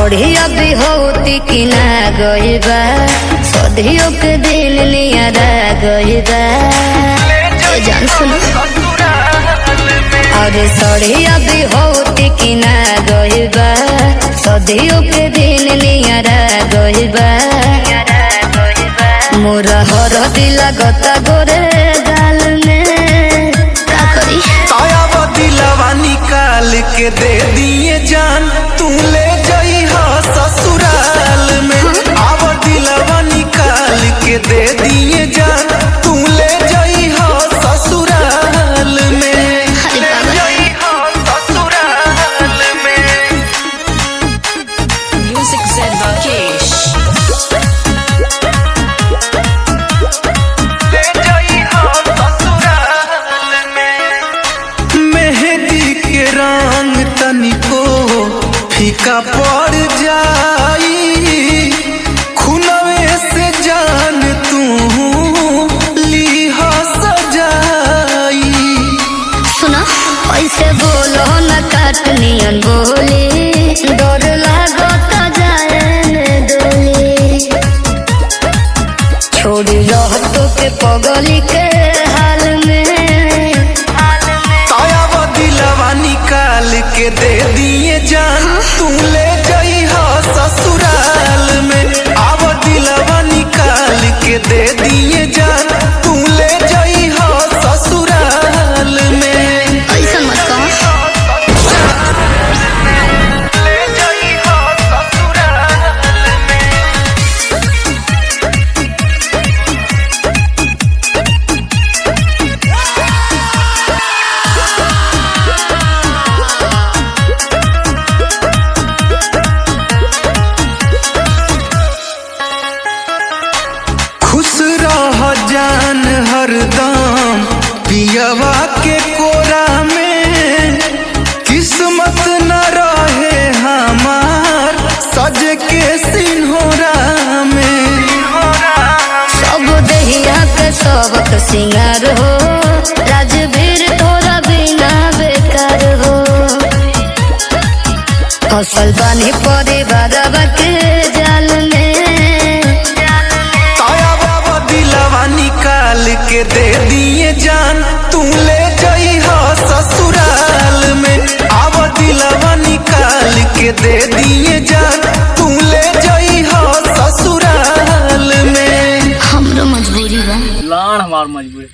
सड़िया भी होती कि ना गईबा सदियों के दिल नियरा गईबा जान सुनो। अरे सड़िया भी होती कि ना गईबा सदियों के दिल नियरा गईबा मोरा हर दिला गता गोरे गाल में का करी आया दिलवा निकाल के दे दिए जान तू ले जाई हा ससुराल में। आव दिलवा निकाल के दे दिए जान तू ले जाई हा ससुराल में। ले जाई हा ससुराल में। Music Zen Rakesh. ले जाई हा ससुराल में। मेहंदी के रंग तनिको फीका पड़ जाई खुनवे से जान तू लीहा सजाई। सुना ऐसे बोलो न काटनियन बोली डर लागता जाए में डोली छोड़ी रहतो के पगली के हाल में आया दिलवा निकाल के दे दिए जान तू ले जाई हा ससुराल में। आव दिलवा निकाल के दे दिए जान तू ले जाई हा ससुराल में। ऐसा मत कहो ले जाई हा ससुराल में। खुश रह जान हरदम पियवा के कोरा में किस्मत न रहे हमार सज के सिन्होरा में। सब दहिया के सबक सिंगार हो राजवीर तोरा बिना बेकार हो फसल बानी परिवार के जाल में आया बाबा दिलवा निकाल के दे दिए जान तू ले जाई हा ससुराल में। आव दिलवा निकाल के दे दिए जान तू ले जाई हा ससुराल में। हमरो मजबूरी बा लान हमार मजबूरी।